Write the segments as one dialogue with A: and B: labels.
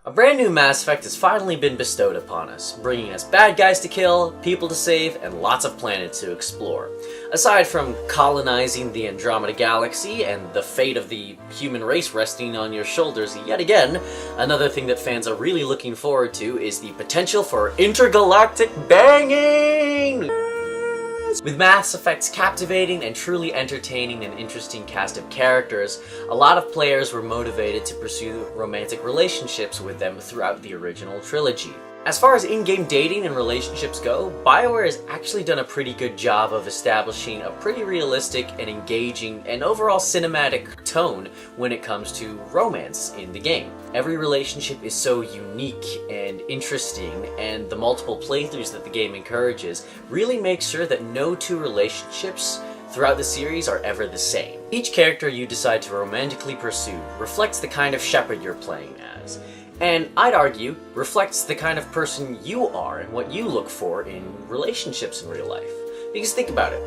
A: A brand new Mass Effect has finally been bestowed upon us, bringing us bad guys to kill, people to save, and lots of planets to explore. Aside from colonizing the Andromeda Galaxy and the fate of the human race resting on your shoulders yet again, another thing that fans are really looking forward to is the potential for intergalactic banging! With Mass Effect's captivating and truly entertaining and interesting cast of characters, a lot of players were motivated to pursue romantic relationships with them throughout the original trilogy. As far as in-game dating and relationships go, BioWare has actually done a pretty good job of establishing a pretty realistic and engaging and overall cinematic tone when it comes to romance in the game. Every relationship is so unique and interesting, and the multiple playthroughs that the game encourages really make sure that no two relationships throughout the series are ever the same. Each character you decide to romantically pursue reflects the kind of shepherd you're playing as. And I'd argue, reflects the kind of person you are and what you look for in relationships in real life. Because think about it,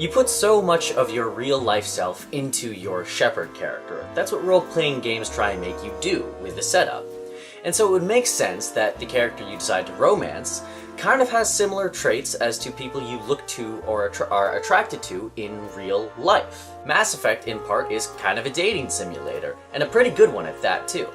A: you put so much of your real life self into your shepherd character. That's what role-playing games try and make you do with the setup. And so it would make sense that the character you decide to romance kind of has similar traits as to people you look to or are attracted to in real life. Mass Effect, in part, is kind of a dating simulator, and a pretty good one at that too.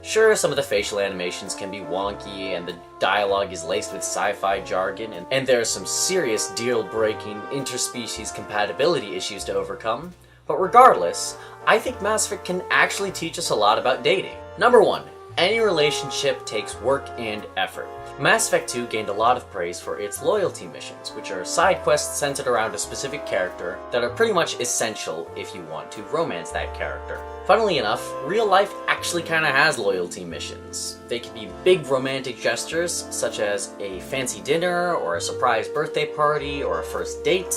A: Sure, some of the facial animations can be wonky, and the dialogue is laced with sci-fi jargon, and there are some serious deal-breaking interspecies compatibility issues to overcome. But regardless, I think Mass Effect can actually teach us a lot about dating. Number 1. Any relationship takes work and effort. Mass Effect 2 gained a lot of praise for its loyalty missions, which are side quests centered around a specific character that are pretty much essential if you want to romance that character. Funnily enough, real life actually kinda has loyalty missions. They can be big romantic gestures, such as a fancy dinner, or a surprise birthday party, or a first date,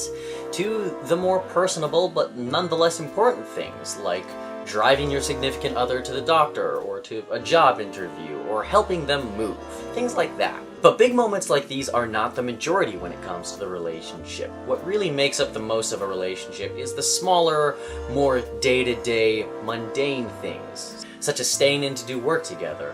A: to the more personable but nonetheless important things, like driving your significant other to the doctor, or to a job interview, or helping them move. Things like that. But big moments like these are not the majority when it comes to the relationship. What really makes up the most of a relationship is the smaller, more day-to-day, mundane things, such as staying in to do work together,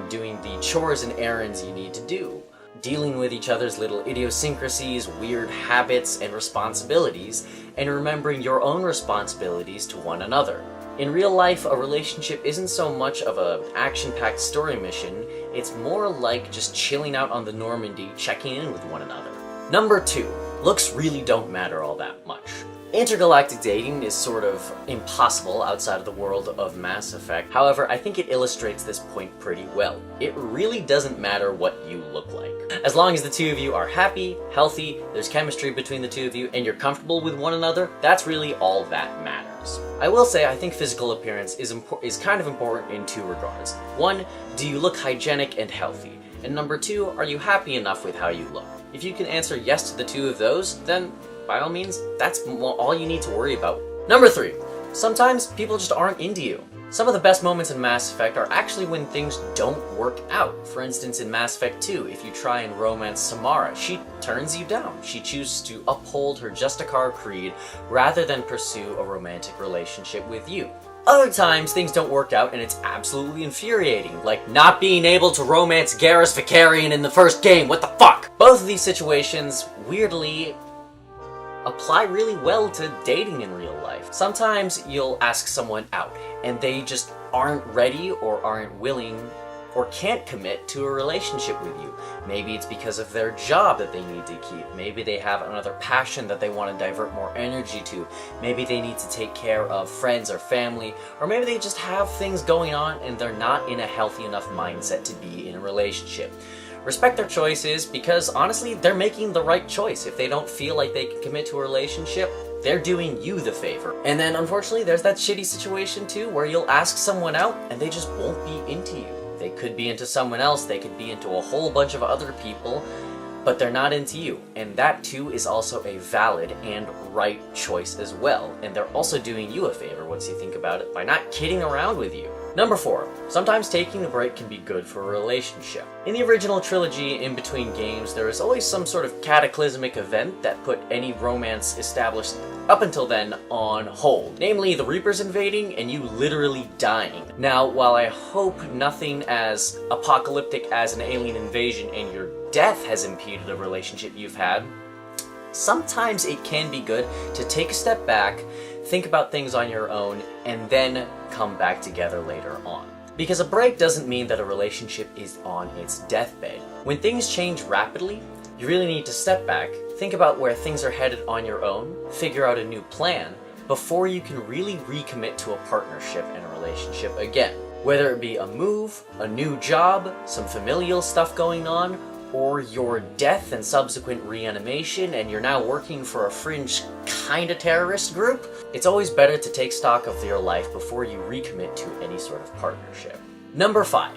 A: doing the chores and errands you need to do, dealing with each other's little idiosyncrasies, weird habits, and responsibilities, and remembering your own responsibilities to one another. In real life, a relationship isn't so much of an action-packed story mission, it's more like just chilling out on the Normandy, checking in with one another. Number 2. Looks really don't matter all that much. Intergalactic dating is sort of impossible outside of the world of Mass Effect. However, I think it illustrates this point pretty well. It really doesn't matter what you look like. As long as the two of you are happy, healthy, there's chemistry between the two of you, and you're comfortable with one another, that's really all that matters. I will say I think physical appearance is kind of important in two regards. 1, do you look hygienic and healthy? And number 2, are you happy enough with how you look? If you can answer yes to the two of those, then by all means, that's all you need to worry about. Number 3, sometimes people just aren't into you. Some of the best moments in Mass Effect are actually when things don't work out. For instance, in Mass Effect 2, if you try and romance Samara, she turns you down. She chooses to uphold her Justicar creed rather than pursue a romantic relationship with you. Other times, things don't work out and it's absolutely infuriating, like not being able to romance Garrus Vakarian in the first game, what the fuck? Both of these situations, weirdly, apply really well to dating in real life. Sometimes you'll ask someone out, and they just aren't ready or aren't willing or can't commit to a relationship with you. Maybe it's because of their job that they need to keep. Maybe they have another passion that they want to divert more energy to. Maybe they need to take care of friends or family, or maybe they just have things going on and they're not in a healthy enough mindset to be in a relationship. Respect their choices, because honestly, they're making the right choice. If they don't feel like they can commit to a relationship, they're doing you the favor. And then unfortunately, there's that shitty situation too, where you'll ask someone out and they just won't be into you. They could be into someone else, they could be into a whole bunch of other people, but they're not into you. And that too is also a valid and right choice as well. And they're also doing you a favor once you think about it by not kidding around with you. Number 4. Sometimes taking a break can be good for a relationship. In the original trilogy, in between games, there is always some sort of cataclysmic event that put any romance established up until then on hold. Namely, the Reapers invading and you literally dying. Now, while I hope nothing as apocalyptic as an alien invasion and your death has impeded a relationship you've had, sometimes it can be good to take a step back, think about things on your own, and then come back together later on. Because a break doesn't mean that a relationship is on its deathbed. When things change rapidly, you really need to step back, think about where things are headed on your own, figure out a new plan, before you can really recommit to a partnership and a relationship again. Whether it be a move, a new job, some familial stuff going on, or your death and subsequent reanimation and you're now working for a fringe kinda terrorist group, it's always better to take stock of your life before you recommit to any sort of partnership. Number 5.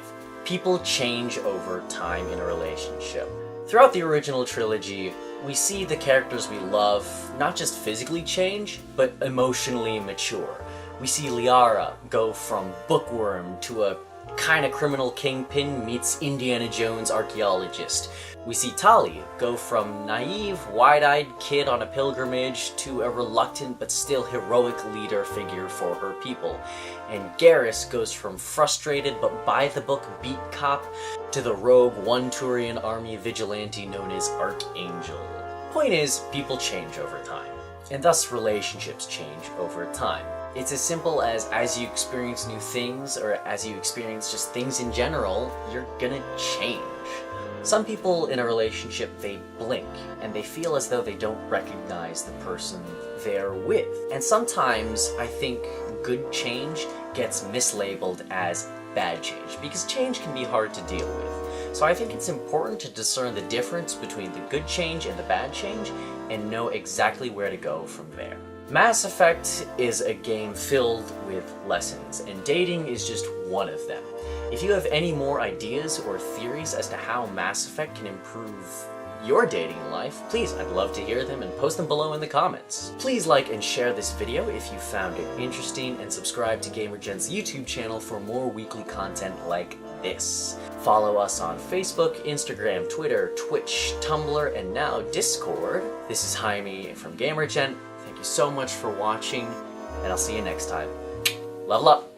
A: People change over time in a relationship. Throughout the original trilogy, we see the characters we love not just physically change, but emotionally mature. We see Liara go from bookworm to a kind of criminal kingpin meets Indiana Jones archaeologist. We see Tali go from naive, wide-eyed kid on a pilgrimage to a reluctant but still heroic leader figure for her people. And Garrus goes from frustrated but by-the-book beat cop to the rogue one-Turian army vigilante known as Archangel. Point is, people change over time, and thus relationships change over time. It's as simple as you experience new things, or as you experience just things in general, you're gonna change. Some people in a relationship, they blink, and they feel as though they don't recognize the person they're with. And sometimes, I think good change gets mislabeled as bad change, because change can be hard to deal with. So I think it's important to discern the difference between the good change and the bad change, and know exactly where to go from there. Mass Effect is a game filled with lessons, and dating is just one of them. If you have any more ideas or theories as to how Mass Effect can improve your dating life, please, I'd love to hear them and post them below in the comments. Please like and share this video if you found it interesting, and subscribe to Gamer G.E.N.T's YouTube channel for more weekly content like this. Follow us on Facebook, Instagram, Twitter, Twitch, Tumblr, and now Discord. This is Jaime from Gamer G.E.N.T. Thank you so much for watching, and I'll see you next time. Level up!